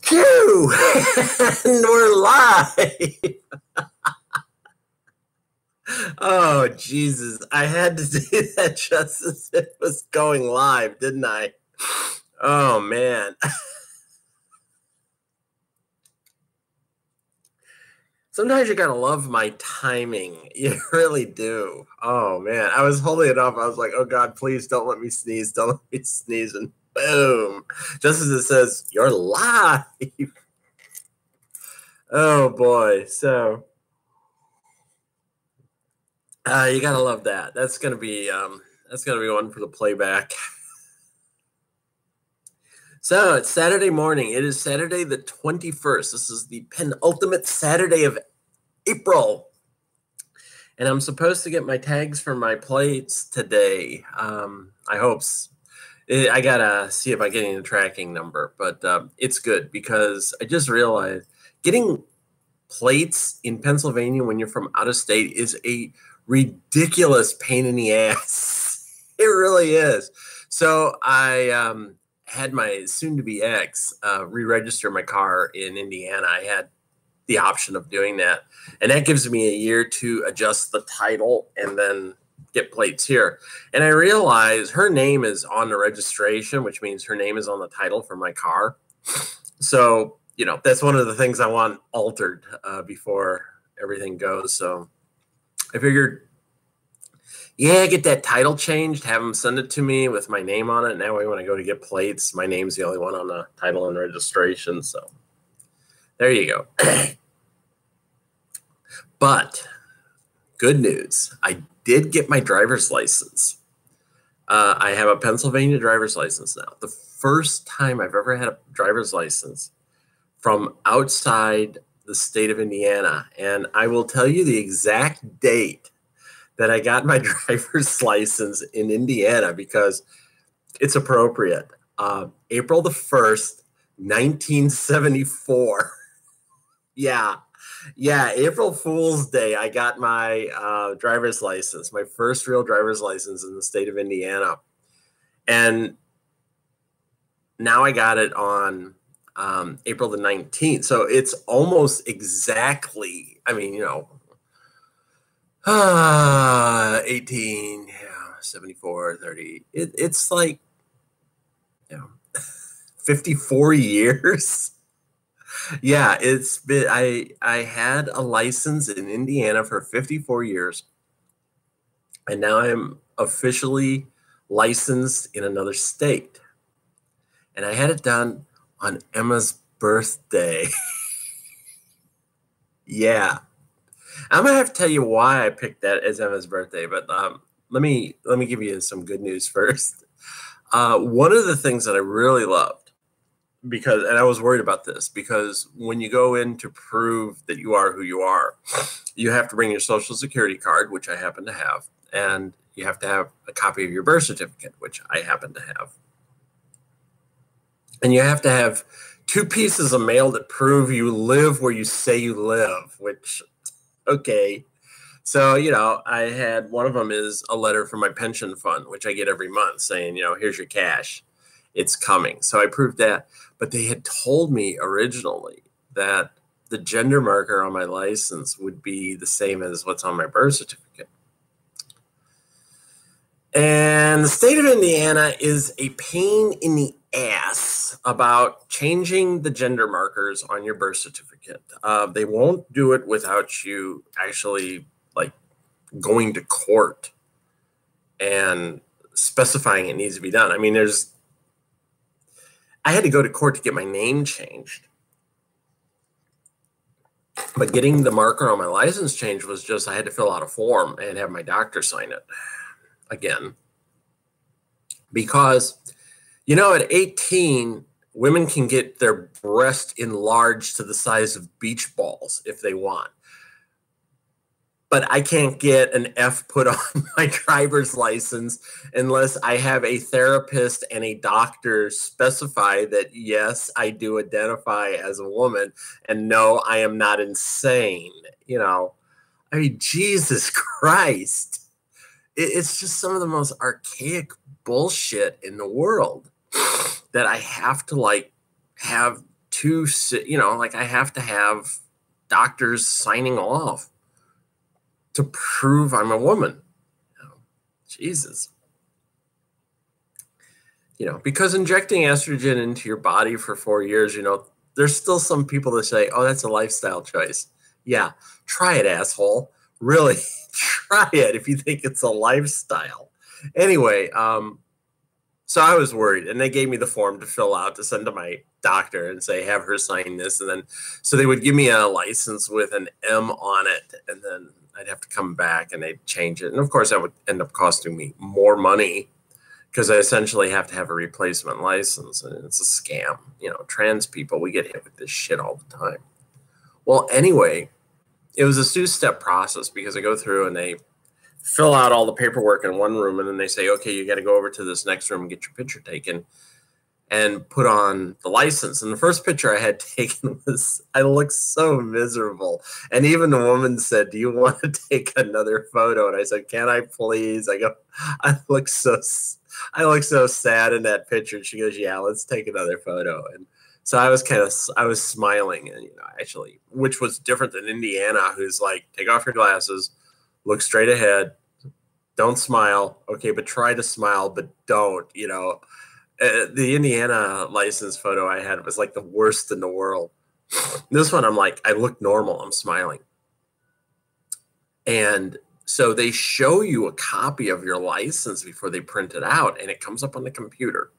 Phew! And we're live. Oh, Jesus. I had to do that just as it was going live, didn't I? Oh, man. Sometimes you gotta love my timing. You really do. Oh, man. I was holding it up. I was like, oh, God, please don't let me sneeze. Don't let me sneeze. And boom. Just as it says, you're live. Oh, boy. So. You gotta love that. That's gonna be one for the playback. So it's Saturday morning. It is Saturday the 21st. This is the penultimate Saturday of April, and I'm supposed to get my tags for my plates today. I hope. I gotta see about getting the tracking number, but it's good because I just realized getting plates in Pennsylvania when you're from out of state is a ridiculous pain in the ass. It really is. So I had my soon-to-be ex re-register my car in Indiana. I had the option of doing that, and that gives me a year to adjust the title and then get plates here. And I realized her name is on the registration, which means her name is on the title for my car. So, you know, that's one of the things I want altered before everything goes. So I figured, yeah, get that title changed, have them send it to me with my name on it. And that way, when I go to get plates, my name's the only one on the title and registration. So there you go. But good news, I did get my driver's license. I have a Pennsylvania driver's license now. The first time I've ever had a driver's license from outside the state of Indiana. And I will tell you the exact date that I got my driver's license in Indiana because it's appropriate. April the 1st, 1974. Yeah. April Fool's Day, I got my driver's license, my first real driver's license in the state of Indiana. And now I got it on April the 19th. So it's almost exactly, 18, 74, 30. It's like, 54 years. Yeah, it's been, I had a license in Indiana for 54 years. And now I'm officially licensed in another state. And I had it done on Emma's birthday. Yeah. I'm gonna have to tell you why I picked that as Emma's birthday, but let me give you some good news first. One of the things that I really loved, because, and I was worried about this, because when you go in to prove that you are who you are, you have to bring your social security card, which I happen to have, and you have to have a copy of your birth certificate, which I happen to have. And you have to have 2 pieces of mail that prove you live where you say you live, which, okay. So, I had, one of them is a letter from my pension fund, which I get every month saying, here's your cash. It's coming. So I proved that. But they had told me originally that the gender marker on my license would be the same as what's on my birth certificate. And the state of Indiana is a pain in the ass about changing the gender markers on your birth certificate. They won't do it without you actually going to court and specifying it needs to be done. I mean, I had to go to court to get my name changed. But getting the marker on my license changed was just, I had to fill out a form and have my doctor sign it again. Because, at 18, women can get their breast enlarged to the size of beach balls if they want. But I can't get an F put on my driver's license unless I have a therapist and a doctor specify that, yes, I do identify as a woman, and no, I am not insane. Jesus Christ. It's just some of the most archaic bullshit in the world that I have to have to, like I have to have doctors signing off to prove I'm a woman. Jesus. Because injecting estrogen into your body for 4 years, there's still some people that say, oh, that's a lifestyle choice. Yeah, try it, asshole. Really, try it if you think it's a lifestyle. Anyway, so I was worried, and they gave me the form to fill out to send to my doctor and say, have her sign this. And then, so they would give me a license with an M on it, and then I'd have to come back and they'd change it. And of course, that would end up costing me more money because I essentially have to have a replacement license, and it's a scam. Trans people, we get hit with this shit all the time. Well, anyway, it was a two-step process because I go through and they fill out all the paperwork in one room, and then they say, okay, you got to go over to this next room and get your picture taken and put on the license. And the first picture I had taken I looked so miserable. And even the woman said, do you want to take another photo? And I said, can I please? I go, I look so sad in that picture. And she goes, yeah, let's take another photo. And so I was smiling, and, actually, which was different than Indiana, who's like, take off your glasses, look straight ahead, don't smile. Okay, but try to smile, but don't, the Indiana license photo I had was like the worst in the world. This one, I'm like, I look normal. I'm smiling. And so they show you a copy of your license before they print it out, and it comes up on the computer.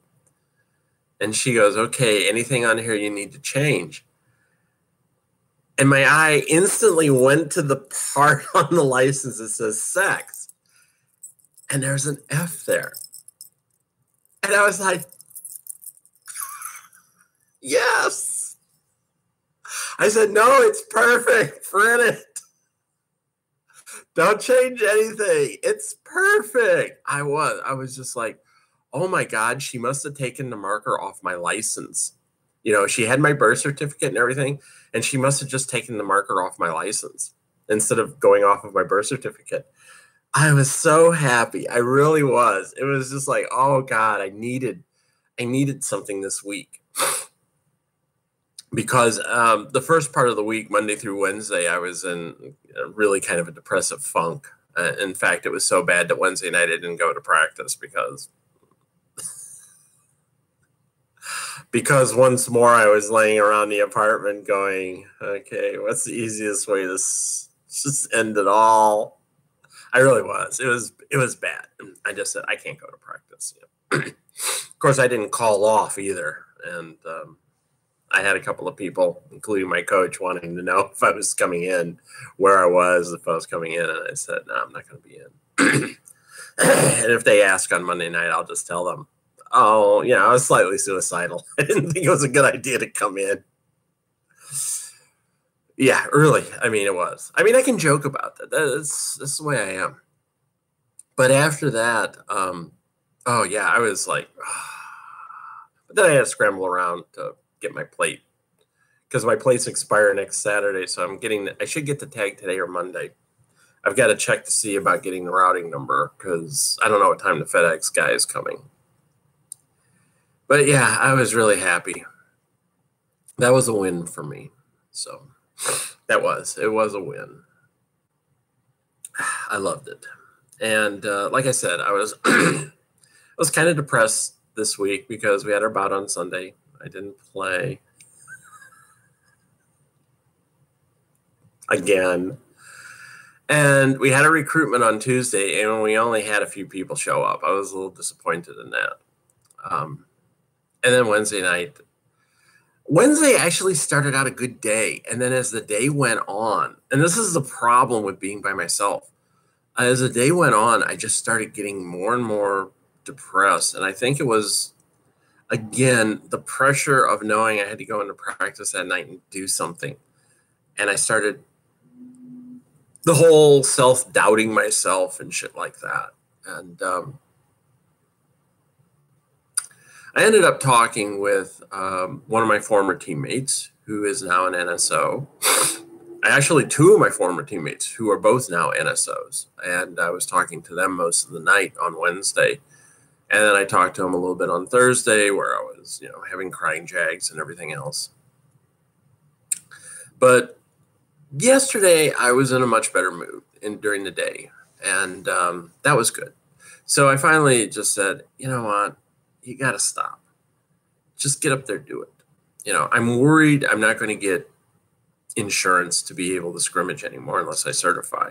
And she goes, okay, anything on here you need to change? And my eye instantly went to the part on the license that says sex. And there's an F there. And I was like, yes. I said, no, it's perfect. Print it. Don't change anything. It's perfect. I was just like, oh my God, she must have taken the marker off my license. She had my birth certificate and everything, and she must have just taken the marker off my license instead of going off of my birth certificate. I was so happy. I really was. It was just like, oh God, I needed something this week. Because the first part of the week, Monday through Wednesday, I was in really kind of a depressive funk. In fact, it was so bad that Wednesday night I didn't go to practice because once more I was laying around the apartment going, okay, what's the easiest way to just end it all? I really was. It was bad. I just said, I can't go to practice. Of course, I didn't call off either. And I had a couple of people, including my coach, wanting to know if I was coming in, where I was, if I was coming in. And I said, no, I'm not going to be in. And if they ask on Monday night, I'll just tell them, oh, I was slightly suicidal. I didn't think it was a good idea to come in. Yeah, really. I mean, it was. I mean, I can joke about that. That's the way I am. But after that, oh yeah, I was like, but then I had to scramble around to get my plate because my plates expire next Saturday. So I should get the tag today or Monday. I've got to check to see about getting the routing number because I don't know what time the FedEx guy is coming. But yeah, I was really happy. That was a win for me. So it was a win. I loved it. And like I said, I was I was kind of depressed this week because we had our bout on Sunday. I didn't play again. And we had a recruitment on Tuesday, and we only had a few people show up. I was a little disappointed in that. And then Wednesday actually started out a good day. And then as the day went on, and this is the problem with being by myself, as the day went on, I just started getting more and more depressed. And I think it was, again, the pressure of knowing I had to go into practice that night and do something. And I started the whole self-doubting myself and shit like that. And I ended up talking with one of my former teammates who is now an NSO. Actually, two of my former teammates who are both now NSOs. And I was talking to them most of the night on Wednesday. And then I talked to them a little bit on Thursday where I was, having crying jags and everything else. But yesterday I was in a much better mood during the day, and that was good. So I finally just said, you know what, you got to stop. Just get up there, do it. I'm worried I'm not going to get insurance to be able to scrimmage anymore unless I certify.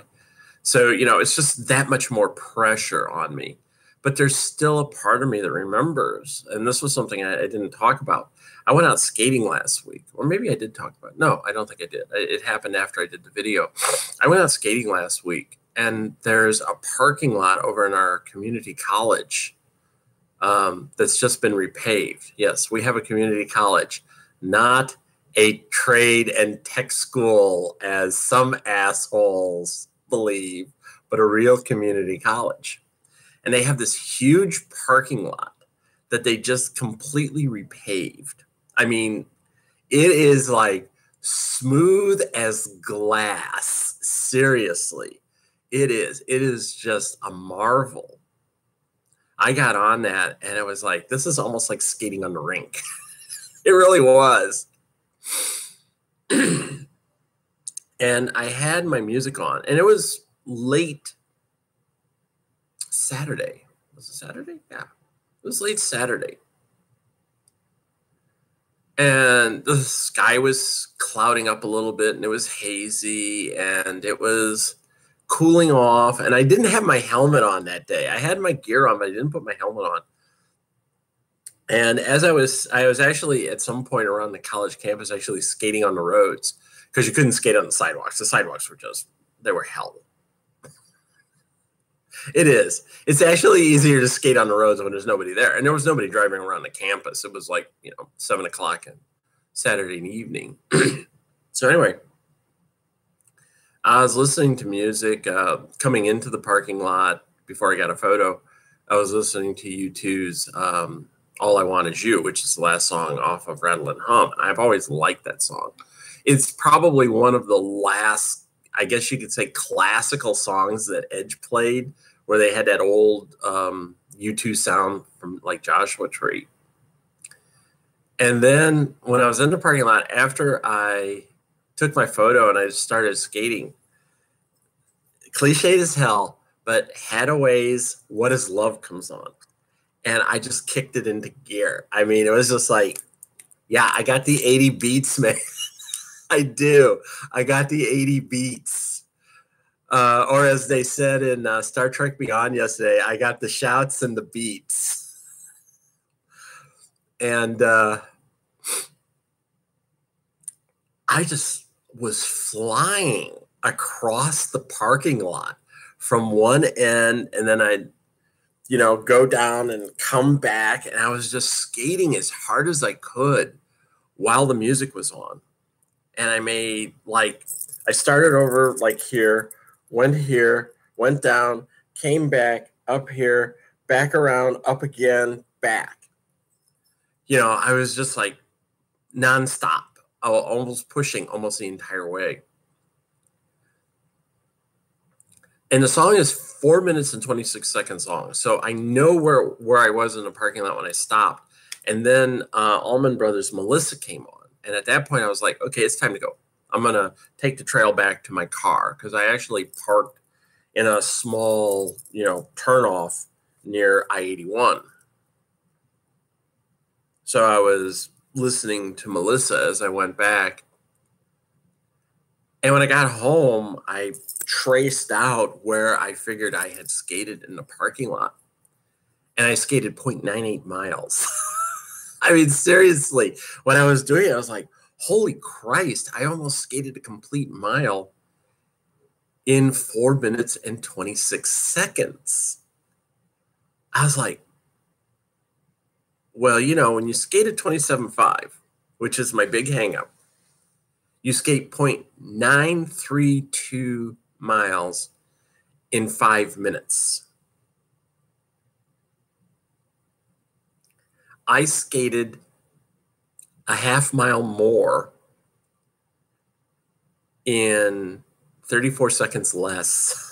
So, it's just that much more pressure on me. But there's still a part of me that remembers, and this was something I didn't talk about. I went out skating last week, or maybe I did talk about it. No, I don't think I did. It happened after I did the video. I went out skating last week, and there's a parking lot over in our community college that's just been repaved. Yes, we have a community college, not a trade and tech school, as some assholes believe, but a real community college. And they have this huge parking lot that they just completely repaved. I mean, it is like smooth as glass. Seriously, it is. It is just a marvel. I got on that and it was like, this is almost like skating on the rink. It really was. And I had my music on, and it was late Saturday. Was it Saturday? Yeah, it was late Saturday. And the sky was clouding up a little bit, and it was hazy, and it was cooling off. And I didn't have my helmet on that day. I had my gear on, but I didn't put my helmet on. And as I was actually at some point around the college campus actually skating on the roads, because you couldn't skate on the sidewalks. The sidewalks they were hell. It is. It's actually easier to skate on the roads when there's nobody there. And there was nobody driving around the campus. It was like, 7 o'clock on Saturday evening. So anyway, I was listening to music coming into the parking lot before I got a photo. I was listening to U2's All I Want Is You, which is the last song off of Rattle and Hum. And I've always liked that song. It's probably one of the last, I guess you could say, classical songs that Edge played, where they had that old U2 sound from like Joshua Tree. And then when I was in the parking lot, after I took my photo and I started skating, cliched as hell, but Hadaway's What Is Love comes on. And I just kicked it into gear. I mean, it was just like, yeah, I got the 80 beats, man. I do. I got the 80 beats. Or as they said in Star Trek Beyond yesterday, I got the shouts and the beats. And I just was flying across the parking lot from one end, and then I'd, go down and come back. And I was just skating as hard as I could while the music was on. And I made I started over here, went down, came back, up here, back around, up again, back. I was just like nonstop. I was almost pushing almost the entire way. And the song is 4 minutes and 26 seconds long. So I know where I was in the parking lot when I stopped. And then Allman Brothers' Melissa came on. And at that point, I was like, okay, it's time to go. I'm going to take the trail back to my car, because I actually parked in a small, turnoff near I-81. So I was listening to Melissa as I went back. And when I got home, I traced out where I figured I had skated in the parking lot. And I skated 0.98 miles. I mean, seriously, when I was doing it, I was like, holy Christ, I almost skated a complete mile in 4 minutes and 26 seconds. I was like, well, when you skate at 27.5, which is my big hang up, you skate 0.932 miles in 5 minutes. I skated a half mile more in 34 seconds less.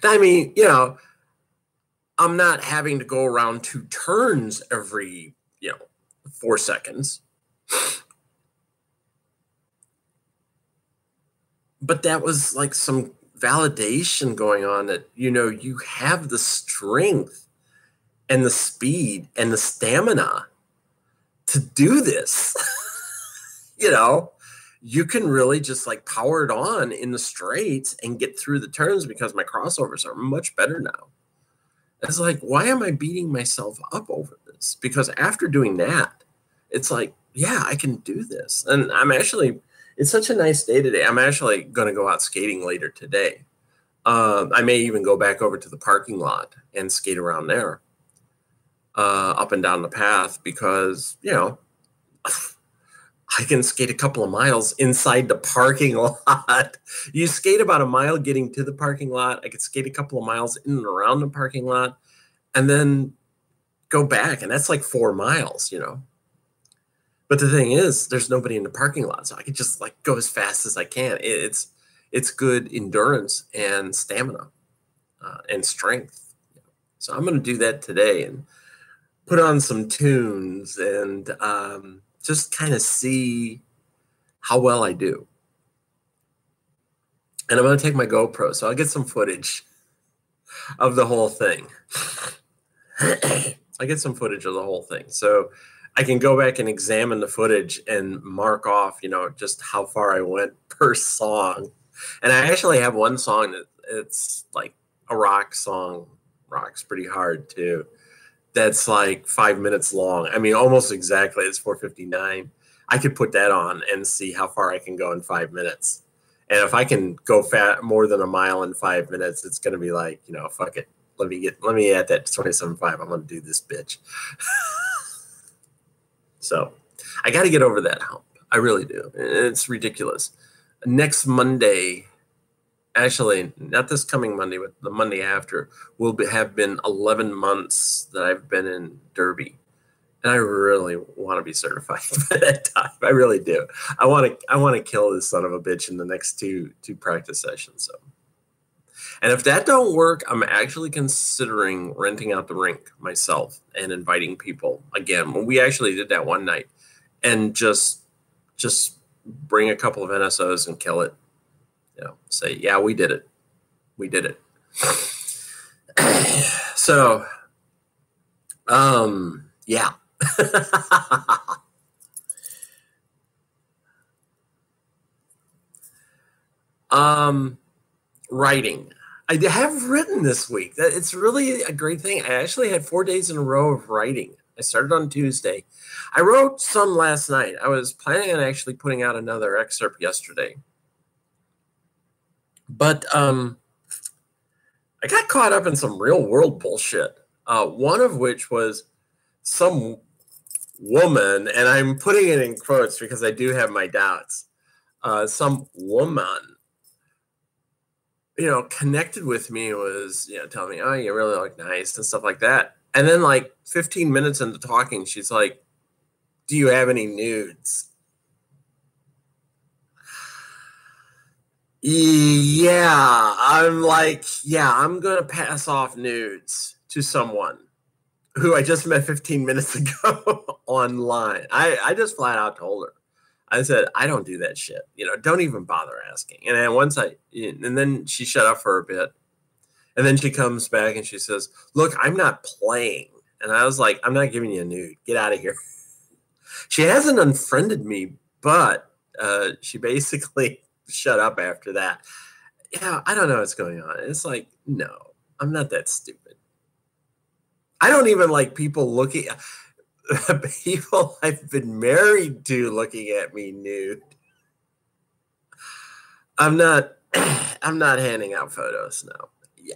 I mean, I'm not having to go around 2 turns every, 4 seconds. but that was like some validation going on that, you have the strength and the speed and the stamina to do this. You can really just like power it on in the straights and get through the turns because my crossovers are much better now. It's like, why am I beating myself up over this? Because after doing that, it's like, yeah, I can do this. And it's such a nice day today. I'm actually going to go out skating later today. I may even go back over to the parking lot and skate around there, up and down the path, because, I can skate a couple of miles inside the parking lot. You skate about a mile getting to the parking lot. I could skate a couple of miles in and around the parking lot and then go back. And that's like 4 miles, But the thing is, there's nobody in the parking lot. So I could just like go as fast as I can. It's good endurance and stamina and strength. So I'm going to do that today and put on some tunes and just kind of see how well I do. And I'm going to take my GoPro, so I'll get some footage of the whole thing. I get some footage of the whole thing. So I can go back and examine the footage and mark off, just how far I went per song. And I actually have one song that it's like a rock song. Rock's pretty hard too. That's like 5 minutes long. I mean, almost exactly. It's 4:59. I could put that on and see how far I can go in 5 minutes. And if I can go more than a mile in 5 minutes, it's going to be like, fuck it. Let me add that to 27.5. I'm going to do this bitch. So I got to get over that hump. I really do. It's ridiculous. Next Monday, actually, not this coming Monday, but the Monday after, have been 11 months that I've been in Derby. And I really want to be certified by that time. I really do. I want to kill this son of a bitch in the next two practice sessions. So, and if that don't work, I'm actually considering renting out the rink myself and inviting people again. We actually did that one night, and just bring a couple of NSOs and kill it. Say, yeah, we did it. We did it. So, yeah. Writing. I have written this week. It's really a great thing. I actually had 4 days in a row of writing. I started on Tuesday. I wrote some last night. I was planning on actually putting out another excerpt yesterday. But I got caught up in some real world bullshit. One of which was some woman, and I'm putting it in quotes because I do have my doubts. Some woman, connected with me, was, telling me, oh, you really look nice and stuff like that. And then like 15 minutes into talking, she's like, do you have any nudes? Yeah, I'm like, yeah, I'm going to pass off nudes to someone who I just met 15 minutes ago online. I just flat out told her. I said, I don't do that shit. Don't even bother asking. And then and then she shut up for a bit. And then she comes back and she says, look, I'm not playing. And I was like, I'm not giving you a nude. Get out of here. She hasn't unfriended me, but she basically shut up after that. Yeah, I don't know what's going on. It's like, no, I'm not that stupid. I don't even like people looking people I've been married to looking at me nude. I'm not handing out photos now.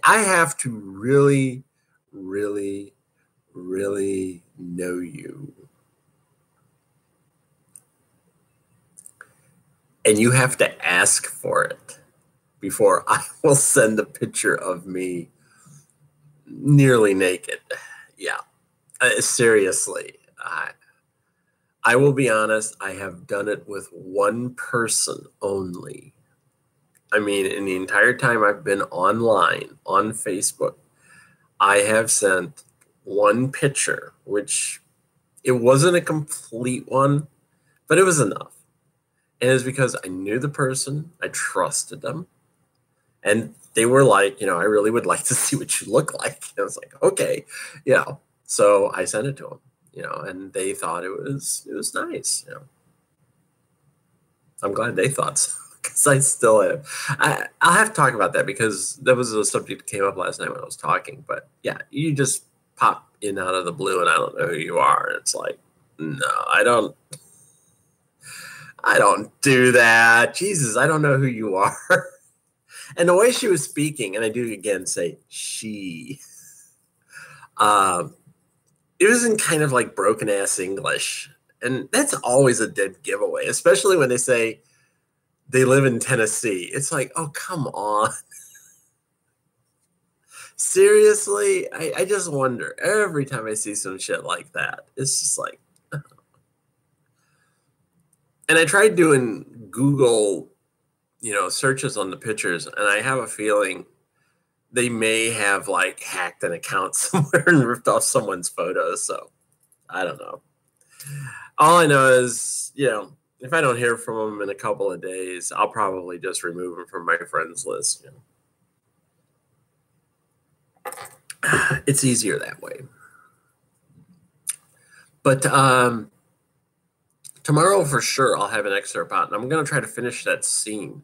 I have to really, really, really know you. And you have to ask for it before I will send a picture of me nearly naked. Yeah. Seriously. I will be honest, I have done it with one person only. I mean, in the entire time I've been online on Facebook, I have sent one picture, which it wasn't a complete one, but it was enough. And it's because I knew the person, I trusted them, and they were like, I really would like to see what you look like. And I was like, okay, So I sent it to them, and they thought it was nice. I'm glad they thought so, because I still have. I'll have to talk about that because that was a subject that came up last night when I was talking. But yeah, you just pop in out of the blue, and I don't know who you are. And it's like, no, I don't do that. Jesus, I don't know who you are. And the way she was speaking, and I do again say she, it was in kind of like broken ass English. And that's always a dead giveaway, especially when they say they live in Tennessee. It's like, oh, come on. Seriously? I just wonder every time I see some shit like that. It's just like, and I tried doing Google, searches on the pictures, and I have a feeling they may have like hacked an account somewhere and ripped off someone's photos. So I don't know. All I know is, if I don't hear from them in a couple of days, I'll probably just remove them from my friends list. It's easier that way. But tomorrow for sure I'll have an excerpt out, and I'm going to try to finish that scene.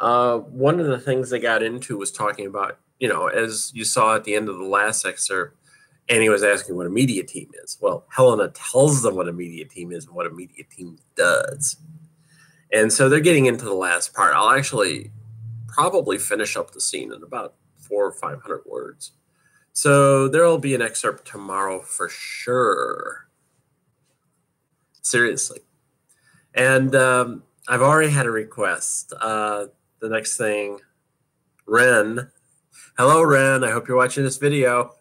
One of the things they got into was talking about, as you saw at the end of the last excerpt, Annie was asking what a media team is. Well, Helena tells them what a media team is and what a media team does. And so they're getting into the last part. I'll actually probably finish up the scene in about 400 or 500 words. So there'll be an excerpt tomorrow for sure. Seriously. And I've already had a request. The next thing, Ren. Hello, Ren. I hope you're watching this video.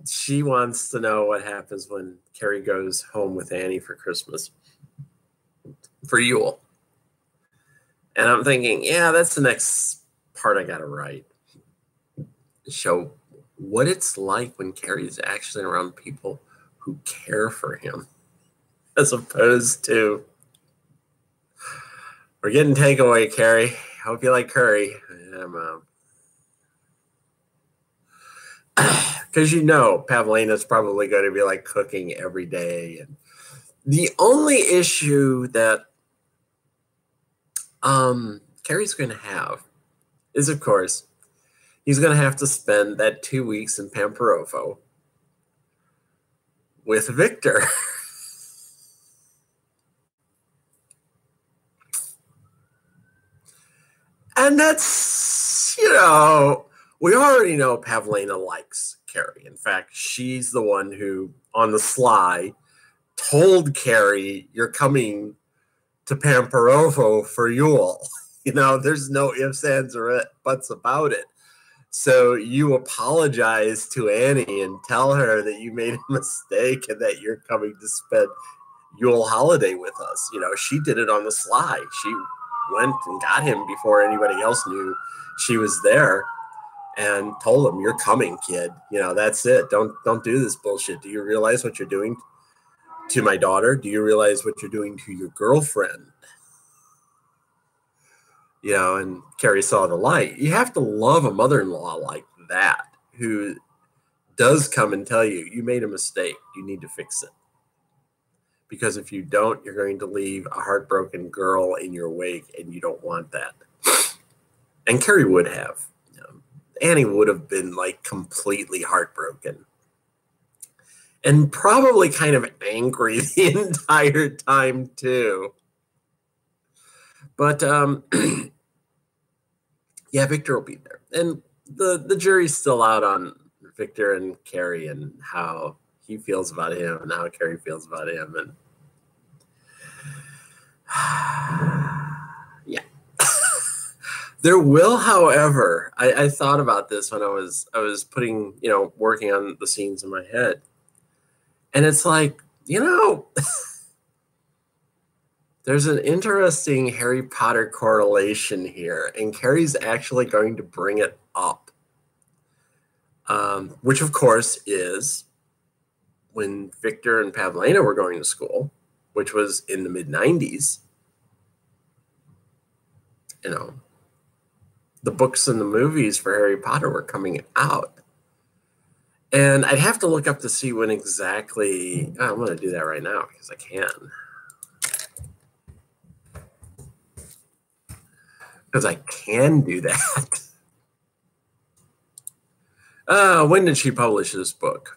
She wants to know what happens when Carrie goes home with Annie for Christmas, for Yule. And I'm thinking, yeah, that's the next part I got to write. Show what it's like when Carrie's actually around people who care for him, as opposed to, we're getting takeaway, Carrie. Hope you like curry. Yeah, Mom. Because Pavlena's probably going to be like cooking every day. And the only issue that Carrie's going to have is, of course, he's going to have to spend that 2 weeks in Pamporovo with Victor. And that's, we already know Pavlena likes Carrie. In fact, she's the one who, on the sly, told Carrie, you're coming to Pamporovo for Yule. There's no ifs, ands, or buts about it. So you apologize to Annie and tell her that you made a mistake and that you're coming to spend Yule holiday with us. She did it on the sly. She went and got him before anybody else knew she was there and told him, you're coming, kid. That's it. Don't do this bullshit. Do you realize what you're doing to my daughter? Do you realize what you're doing to your girlfriend? And Carrie saw the light. You have to love a mother-in-law like that, who does come and tell you, you made a mistake. You need to fix it. Because if you don't, you're going to leave a heartbroken girl in your wake, and you don't want that. And Carrie would have. Annie would have been like completely heartbroken. And probably kind of angry the entire time too. But yeah, Victor will be there. And the jury's still out on Victor and Carrie and how he feels about him and how Carrie feels about him. And yeah. There will, however, I thought about this when I was putting, working on the scenes in my head. And it's like, there's an interesting Harry Potter correlation here, and Carrie's actually going to bring it up, which of course is when Victor and Pavlena were going to school, which was in the mid-90s, you know, the books and the movies for Harry Potter were coming out. And I'd have to look up to see when exactly. I'm going to do that right now because I can. Because I can do that. When did she publish this book?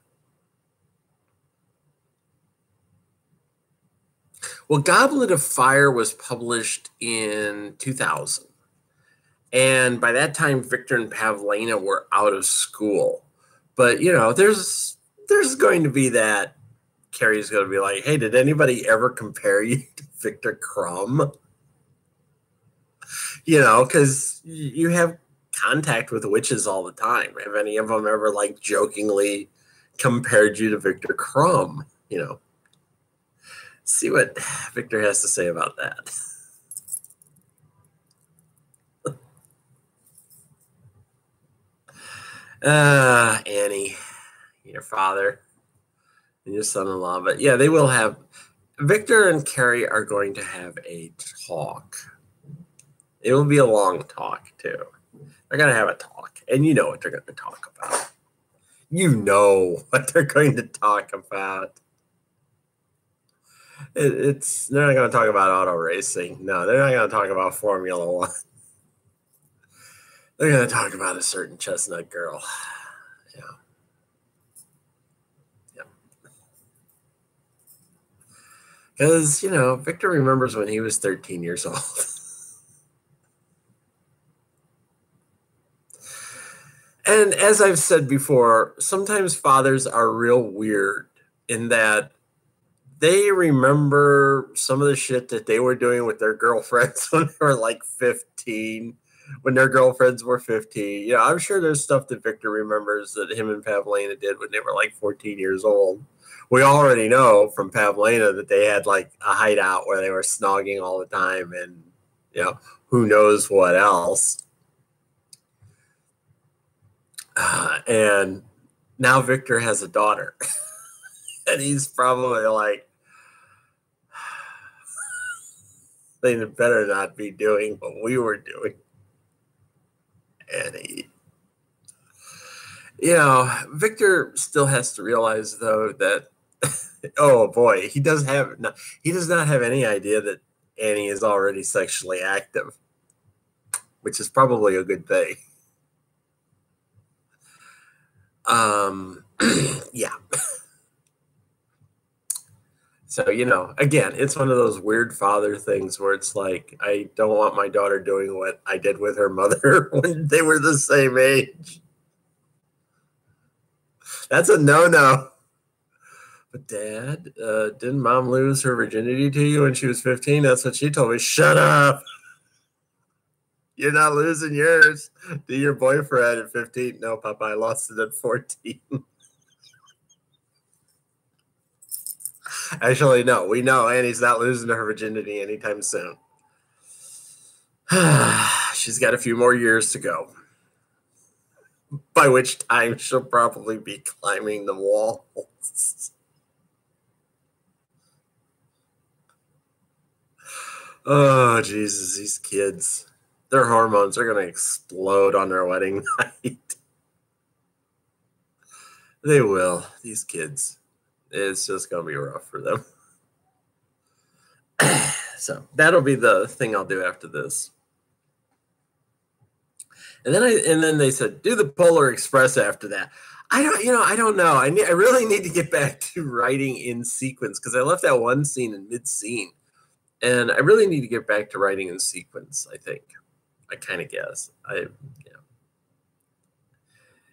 Well, Goblet of Fire was published in 2000. And by that time, Victor and Pavlena were out of school. But, you know, there's going to be that. Carrie's going to be like, hey, did anybody ever compare you to Victor Crumb? You know, because you have contact with witches all the time. Have any of them ever, like, jokingly compared you to Victor Crumb? You know, see what Victor has to say about that. Annie, your father and your son-in-law. But yeah, they will have. Victor and Carrie are going to have a talk. It will be a long talk, too. They're going to have a talk. And you know what they're going to talk about. You know what they're going to talk about. They're not going to talk about auto racing. No, they're not going to talk about Formula One. They're going to talk about a certain chestnut girl. Yeah. Yeah. Because, you know, Victor remembers when he was 13 years old. And as I've said before, sometimes fathers are real weird in that they remember some of the shit that they were doing with their girlfriends when they were like 15, when their girlfriends were 15. You know, I'm sure there's stuff that Victor remembers that him and Pavlena did when they were like 14 years old. We already know from Pavlena that they had like a hideout where they were snogging all the time and, you know, who knows what else. And now Victor has a daughter. And he's probably like, they better not be doing what we were doing. And you know, Victor still has to realize, though, that, oh boy, he does not have any idea that Annie is already sexually active, which is probably a good thing. Yeah. So, you know, again, it's one of those weird father things where it's like, I don't want my daughter doing what I did with her mother when they were the same age. That's a no-no. But Dad, didn't Mom lose her virginity to you when she was 15? That's what she told me. Shut up. You're not losing yours to your boyfriend at 15. No, Papa, I lost it at 14. Actually, no. We know Annie's not losing her virginity anytime soon. She's got a few more years to go. By which time she'll probably be climbing the walls. Oh, Jesus, these kids. Their hormones are going to explode on their wedding night. They will. These kids. It's just going to be rough for them. So that'll be the thing I'll do after this. And then they said, do the Polar Express after that. I don't know. I really need to get back to writing in sequence because I left that one scene in mid-scene. And I really need to get back to writing in sequence, I think. I kind of guess.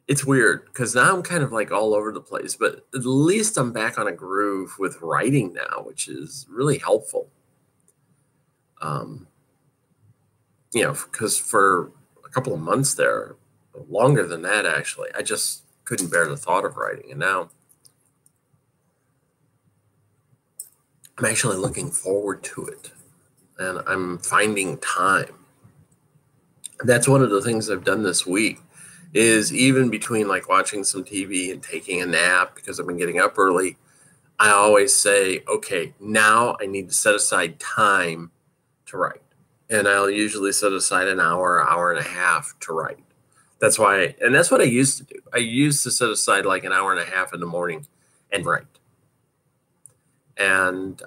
It's weird because now I'm kind of like all over the place, but at least I'm back on a groove with writing now, which is really helpful. You know, because for a couple of months there, longer than that actually, I just couldn't bear the thought of writing. And now I'm actually looking forward to it. And I'm finding time. That's one of the things I've done this week is even between like watching some TV and taking a nap because I've been getting up early, I always say, okay, now I need to set aside time to write. And I'll usually set aside an hour and a half to write. That's why, and that's what I used to do. I used to set aside like an hour and a half in the morning and write. And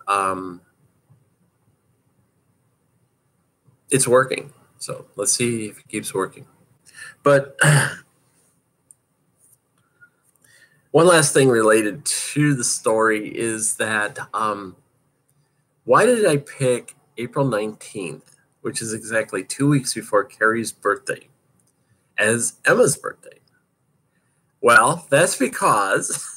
it's working. So let's see if it keeps working. But one last thing related to the story is that why did I pick April 19th, which is exactly 2 weeks before Carrie's birthday, as Emma's birthday? Well, that's because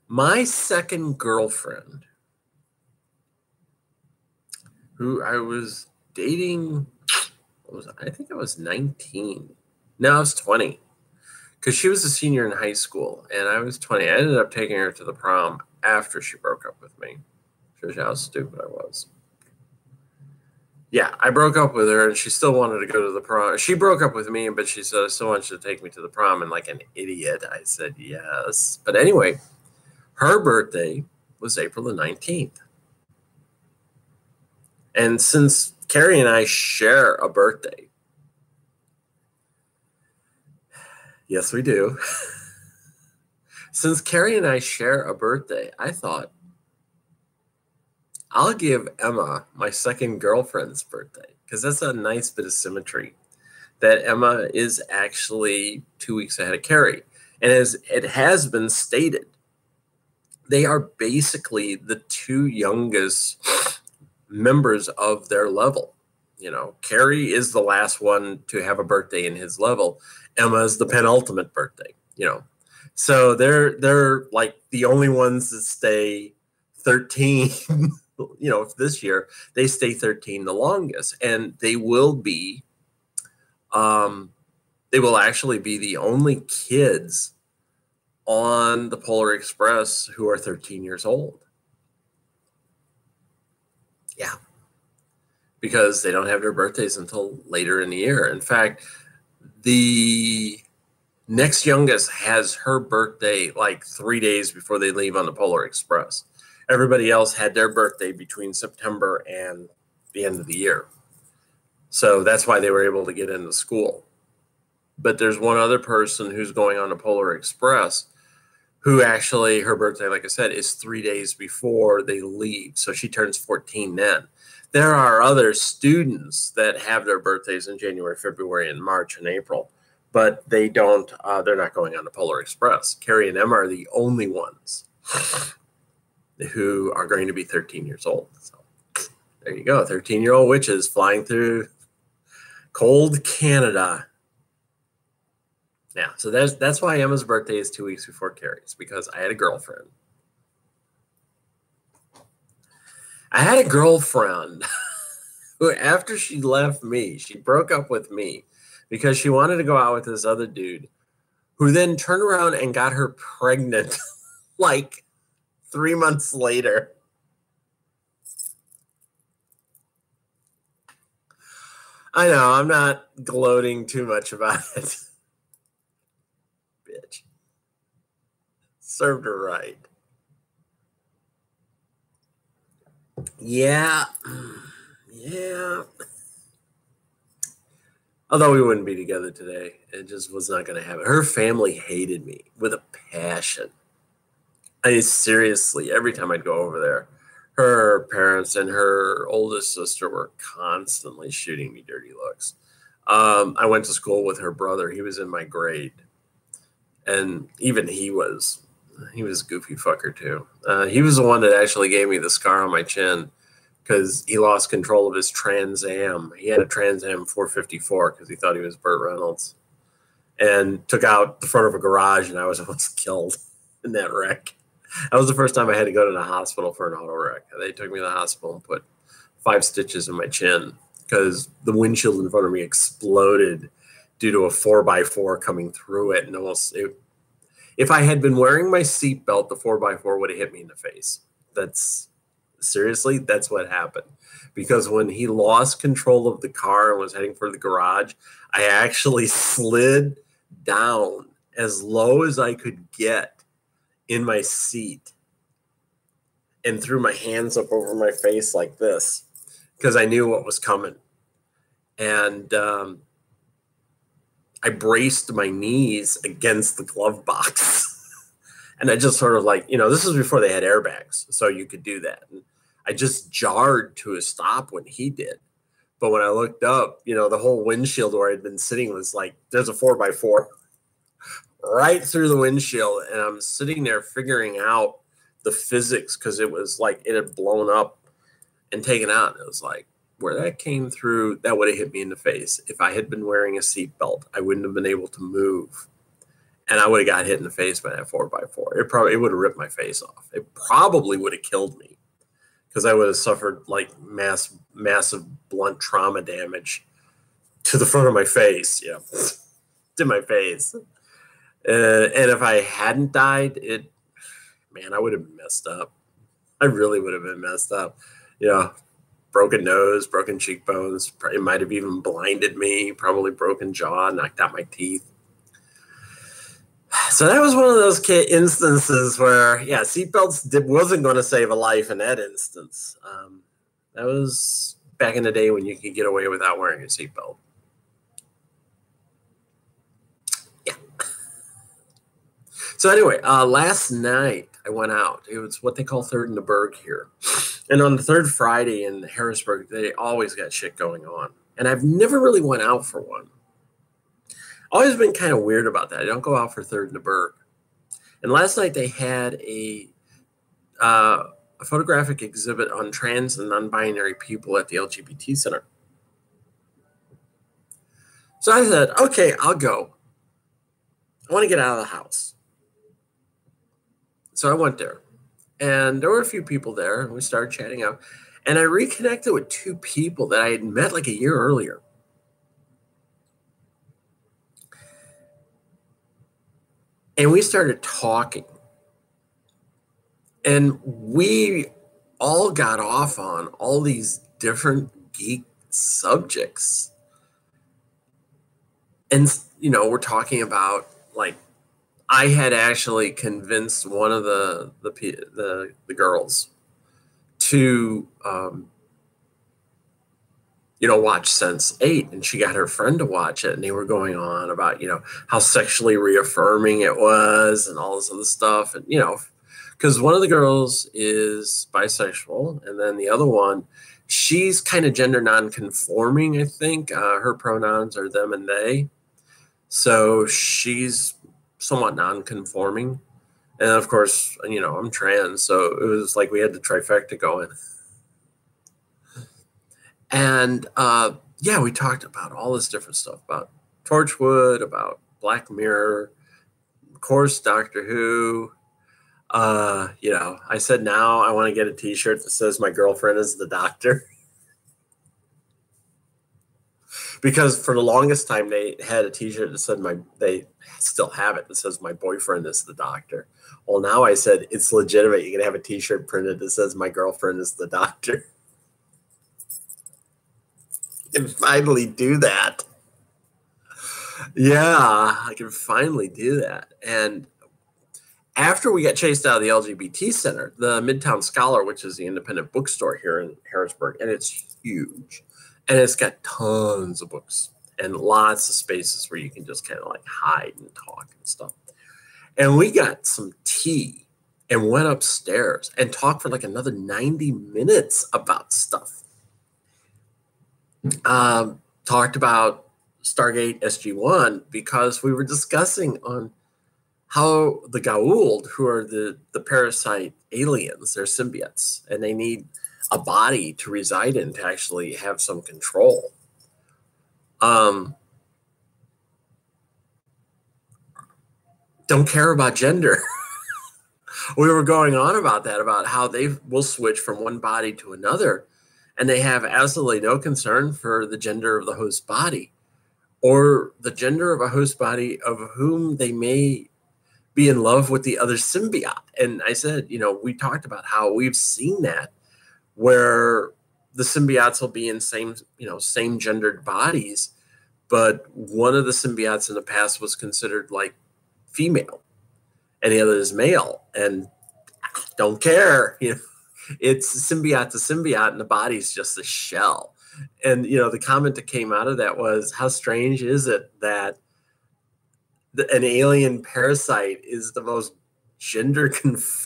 my second girlfriend, who I was dating, I think I was 19. No, I was 20. Because she was a senior in high school, and I was 20. I ended up taking her to the prom after she broke up with me. Shows you how stupid I was. Yeah, I broke up with her, and she still wanted to go to the prom. She broke up with me, but she said, I still want you to take me to the prom. And like an idiot, I said yes. But anyway, her birthday was April the 19th. And since Carrie and I share a birthday, yes, we do. Since Carrie and I share a birthday, I thought, I'll give Emma my second girlfriend's birthday, because that's a nice bit of symmetry, that Emma is actually 2 weeks ahead of Carrie. And as it has been stated, they are basically the two youngest members of their level. You know, Carrie is the last one to have a birthday in his level. Emma is the penultimate birthday, you know. So they're like the only ones that stay 13. You know, this year they stay 13 the longest, and they will actually be the only kids on the Polar Express who are 13 years old. Yeah, because they don't have their birthdays until later in the year. In fact, the next youngest has her birthday like 3 days before they leave on the Polar Express. Everybody else had their birthday between September and the end of the year. So that's why they were able to get into school. But there's one other person who's going on the Polar Express who actually, her birthday, like I said, is 3 days before they leave. So she turns 14 then. There are other students that have their birthdays in January, February, and March and April, but they don't, they're not going on the Polar Express. Carrie and Emma are the only ones who are going to be 13 years old. So there you go, 13-year-old witches flying through cold Canada. Yeah, so that's why Emma's birthday is 2 weeks before Carrie's, because I had a girlfriend. I had a girlfriend who, after she left me, she broke up with me because she wanted to go out with this other dude, who then turned around and got her pregnant like 3 months later. I know, I'm not gloating too much about it. Bitch. Served her right. Yeah. Yeah. Although we wouldn't be together today. It just was not going to happen. Her family hated me with a passion. I mean, seriously, every time I'd go over there, her parents and her oldest sister were constantly shooting me dirty looks. I went to school with her brother. He was in my grade. And even he was a goofy fucker too. He was the one that actually gave me the scar on my chin because he lost control of his Trans Am. He had a Trans Am 454 because he thought he was Burt Reynolds, and took out the front of a garage, and I was almost killed in that wreck. That was the first time I had to go to the hospital for an auto wreck. They took me to the hospital and put 5 stitches in my chin because the windshield in front of me exploded due to a 4x4 coming through it. And if I had been wearing my seatbelt, the 4x4 would have hit me in the face. That's what happened. Because when he lost control of the car and was heading for the garage, I actually slid down as low as I could get in my seat and threw my hands up over my face like this because I knew what was coming. And I braced my knees against the glove box. And I just sort of like, this is before they had airbags, so you could do that. And I just jarred to a stop when he did. But when I looked up, the whole windshield where I'd been sitting was like, there's a 4x4 right through the windshield. And I'm sitting there figuring out the physics because it was like it had blown up and taken out. And it was like, where that came through, that would have hit me in the face. If I had been wearing a seatbelt, I wouldn't have been able to move. And I would have got hit in the face by that 4x4. It would have ripped my face off. It probably would have killed me because I would have suffered like massive blunt trauma damage to the front of my face. Yeah, to my face. And if I hadn't died, I would have been messed up. I really would have been messed up. Broken nose, broken cheekbones. It might have even blinded me. Probably broken jaw, knocked out my teeth. So that was one of those instances where, seatbelts wasn't going to save a life in that instance. That was back in the day when you could get away without wearing a seatbelt. Yeah. So anyway, last night I went out. It was what they call Third in the Berg here. And on the third Friday in Harrisburg, they always got shit going on. And I've never really went out for one. Always been kind of weird about that. I don't go out for Third in the Berg. And last night they had a photographic exhibit on trans and non-binary people at the LGBT Center. So I said, okay, I'll go. I want to get out of the house. So I went there. And there were a few people there, and we started chatting up. And I reconnected with two people that I had met like a year earlier. And we started talking. And we all got off on all these different geek subjects. And, we're talking about, like, I had actually convinced one of the girls to, watch Sense8, and she got her friend to watch it, and they were going on about, how sexually reaffirming it was and all this other stuff. And, because one of the girls is bisexual, and then the other one, she's kind of gender non-conforming, I think. Her pronouns are them and they. So she's somewhat non-conforming. And of course, I'm trans, so it was like we had the trifecta going. And we talked about all this different stuff, about Torchwood, about Black Mirror, of course, Doctor Who. I said now I want to get a t-shirt that says my girlfriend is the doctor. Because for the longest time they had a t-shirt that said they still have it that says my boyfriend is the doctor. Well, now I said it's legitimate. You can have a t-shirt printed that says my girlfriend is the doctor. I can finally do that. Yeah, I can finally do that. And after we got chased out of the LGBT Center, the Midtown Scholar, which is the independent bookstore here in Harrisburg, and it's huge. And it's got tons of books and lots of spaces where you can just kind of like hide and talk and stuff. And we got some tea and went upstairs and talked for like another 90 minutes about stuff. Talked about Stargate SG-1 because we were discussing on how the Goa'uld, who are the parasite aliens, they're symbiotes, and they need a body to reside in to actually have some control. Don't care about gender. We were going on about that, about how they will switch from one body to another, and they have absolutely no concern for the gender of the host body or the gender of a host body of whom they may be in love with the other symbiote. And I said, we talked about how we've seen that where the symbiotes will be in same gendered bodies, but one of the symbiotes in the past was considered like female. and the other is male, and don't care. It's symbiote to symbiote, and the body's just a shell. And the comment that came out of that was, how strange is it that an alien parasite is the most the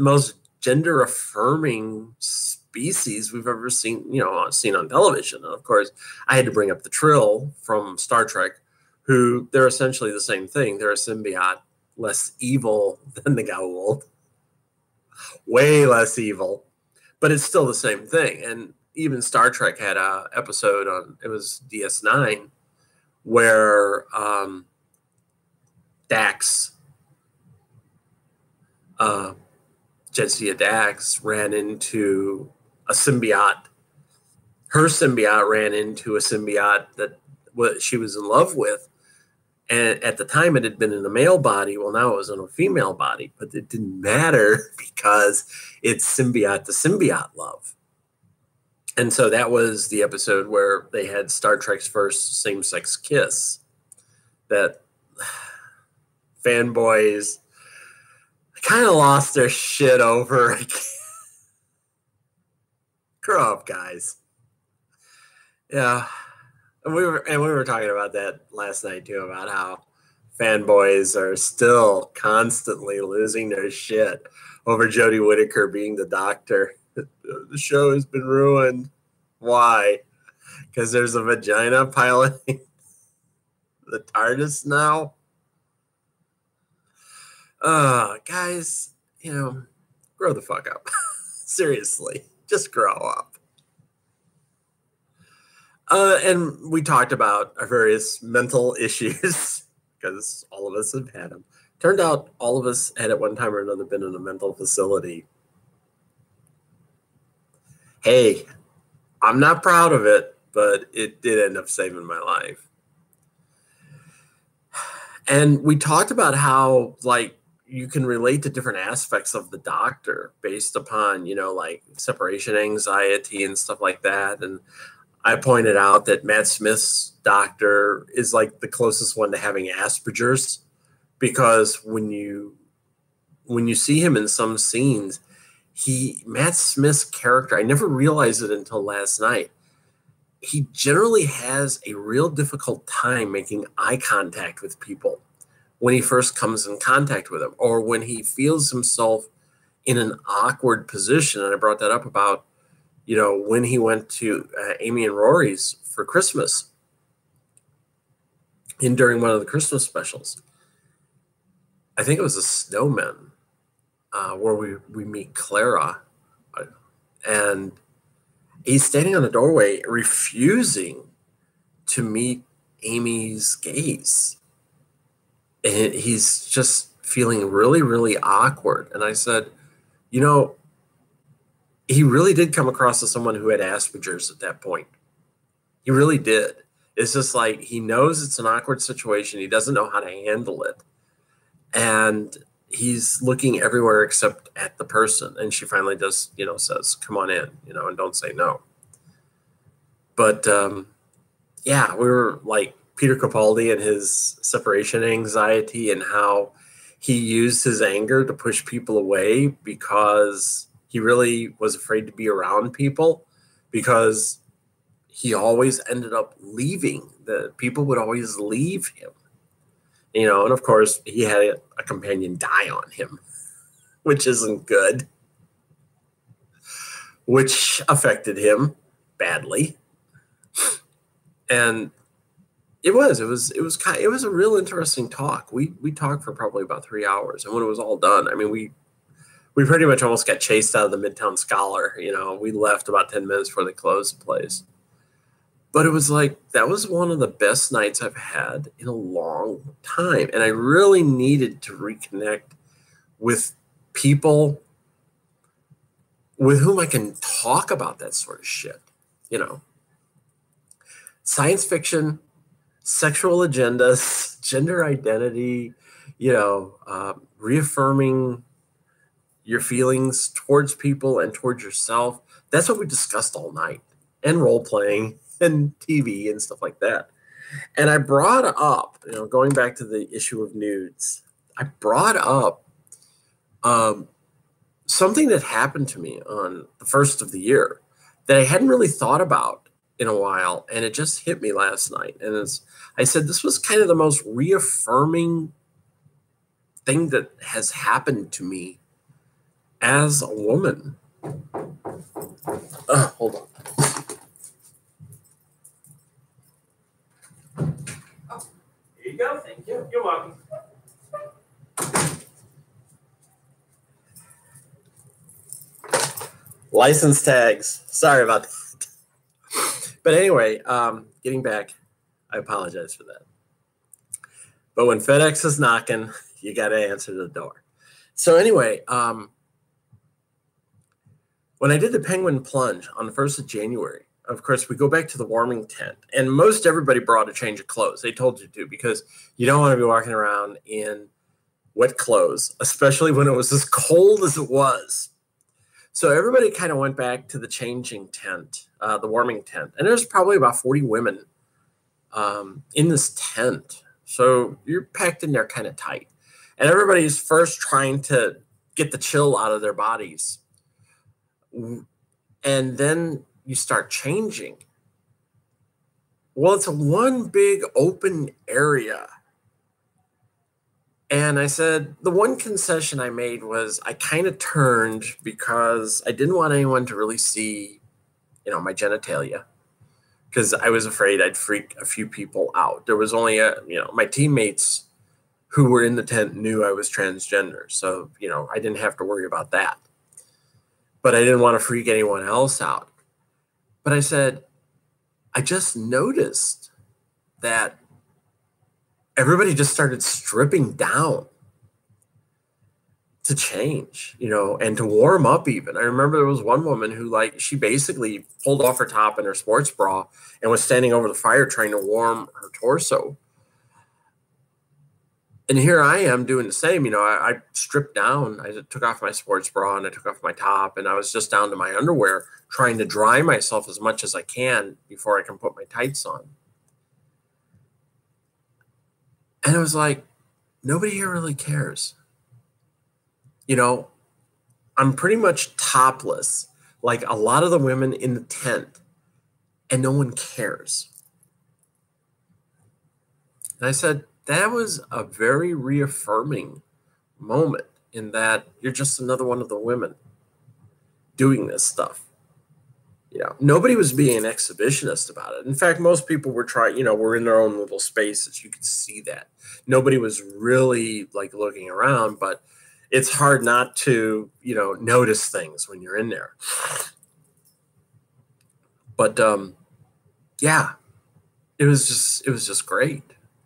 most gender affirming species we've ever seen on television. And of course, I had to bring up the Trill from Star Trek, who they're essentially the same thing. They're a symbiote, less evil than the Goa'uld, way less evil, but it's still the same thing. And even Star Trek had a episode it was DS9, where Dax, Jadzia Dax, ran into a symbiote. Her symbiote ran into a symbiote that she was in love with. And at the time, it had been in a male body. Well, now it was in a female body, but it didn't matter because it's symbiote to symbiote love. And so that was the episode where they had Star Trek's first same-sex kiss. That fanboys kind of lost their shit over. Grow up, guys. Yeah. And we were talking about that last night too, about how fanboys are still constantly losing their shit over Jodie Whittaker being the Doctor. The show has been ruined. Why? Because there's a vagina piloting the TARDIS now? Guys, grow the fuck up. Seriously, just grow up. And we talked about our various mental issues, because all of us have had them. Turned out all of us had at one time or another been in a mental facility. Hey, I'm not proud of it, but it did end up saving my life. And we talked about how, you can relate to different aspects of the Doctor based upon, separation anxiety and stuff like that. And I pointed out that Matt Smith's Doctor is the closest one to having Asperger's, because when you see him in some scenes, Matt Smith's character, I never realized it until last night, he generally has a real difficult time making eye contact with people when he first comes in contact with them, or when he feels himself in an awkward position. And I brought that up about, when he went to Amy and Rory's for Christmas, during one of the Christmas specials. I think it was a snowman, where we meet Clara, and he's standing on the doorway refusing to meet Amy's gaze. And he's just feeling really, really awkward. And I said, he really did come across as someone who had Asperger's at that point. He really did. It's just he knows it's an awkward situation. He doesn't know how to handle it. And he's looking everywhere except at the person. And she finally just, says, come on in, and don't say no. But, yeah, we were Peter Capaldi and his separation anxiety, and how he used his anger to push people away because he really was afraid to be around people, because he always ended up leaving. The people would always leave him, and of course he had a companion die on him, which isn't good, which affected him badly. And it was a real interesting talk. We talked for probably about 3 hours, and when it was all done, I mean, we pretty much almost got chased out of the Midtown Scholar. We left about 10 minutes before they closed the place. But it was that was one of the best nights I've had in a long time, and I really needed to reconnect with people with whom I can talk about that sort of shit. Science fiction, sexual agendas, gender identity, reaffirming your feelings towards people and towards yourself. That's what we discussed all night, and role playing and TV and stuff like that. And I brought up, going back to the issue of nudes, I brought up something that happened to me on the first of the year that I hadn't really thought about in a while, and it just hit me last night. And I said this was kind of the most reaffirming thing that has happened to me as a woman. Hold on. Here you go. Thank you. You're welcome. License tags. Sorry about that. But anyway, getting back, I apologize for that. But when FedEx is knocking, you got to answer the door. So anyway, when I did the penguin plunge on the 1st of January, of course, we go back to the warming tent. And most everybody brought a change of clothes. They told you to, because you don't want to be walking around in wet clothes, especially when it was as cold as it was. So everybody kind of went back to the changing tent, the warming tent. And there's probably about 40 women in this tent. So you're packed in there kind of tight. And everybody's first trying to get the chill out of their bodies. And then you start changing. Well, it's a one big open area. And I said, the one concession I made was I kind of turned because I didn't want anyone to really see, my genitalia, because I was afraid I'd freak a few people out. There was only my teammates who were in the tent knew I was transgender. So, I didn't have to worry about that. But I didn't want to freak anyone else out. But I said, I just noticed that everybody just started stripping down to change, and to warm up even. I remember there was one woman who, she basically pulled off her top and her sports bra and was standing over the fire trying to warm her torso. And here I am doing the same. I stripped down. I took off my sports bra and I took off my top, and I was just down to my underwear trying to dry myself as much as I can before I can put my tights on. And I was like, nobody here really cares. I'm pretty much topless, like a lot of the women in the tent, and no one cares. And I said, that was a very reaffirming moment, in that you're just another one of the women doing this stuff. Nobody was being an exhibitionist about it. In fact, most people were were in their own little spaces. You could see that. Nobody was really looking around, but it's hard not to, notice things when you're in there. But yeah, it was just great.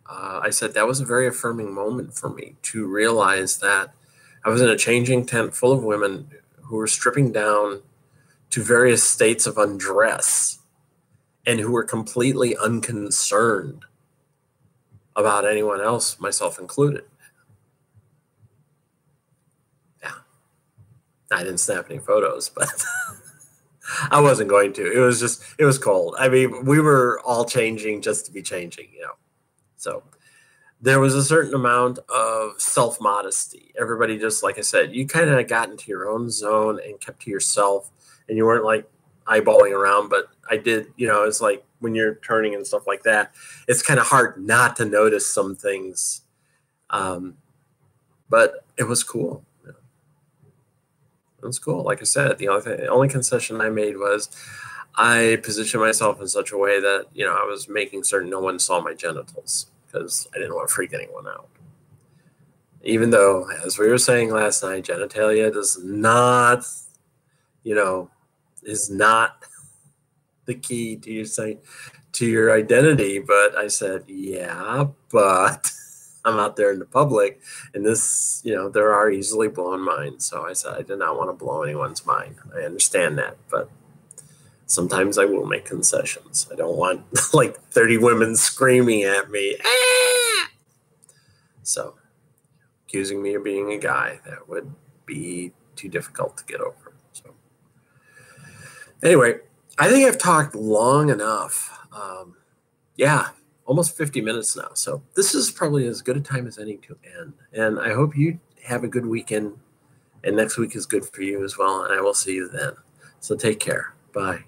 I said that was a very affirming moment for me, to realize that I was in a changing tent full of women who were stripping down to various states of undress, and who were completely unconcerned about anyone else, myself included. Yeah. I didn't snap any photos, but I wasn't going to. It was cold. I mean, we were all changing just to be changing, So there was a certain amount of self-modesty. Everybody just, like I said, you kind of got into your own zone and kept to yourself, and you weren't eyeballing around. But I did, it's like when you're turning and stuff like that, it's kind of hard not to notice some things. But it was cool. It was cool. Like I said, the only concession I made was I positioned myself in such a way that, I was making certain no one saw my genitals, because I didn't want to freak anyone out. Even though, as we were saying last night, genitalia does not, is not the key to your identity. But I said, yeah, but I'm out there in the public, and this, there are easily blown minds. So I said I did not want to blow anyone's mind. I understand that, but sometimes I will make concessions. I don't want 30 women screaming at me. Ah! So accusing me of being a guy, that would be too difficult to get over. So anyway, I think I've talked long enough. Yeah, almost 50 minutes now. So this is probably as good a time as any to end. And I hope you have a good weekend. And next week is good for you as well. And I will see you then. So take care. Bye.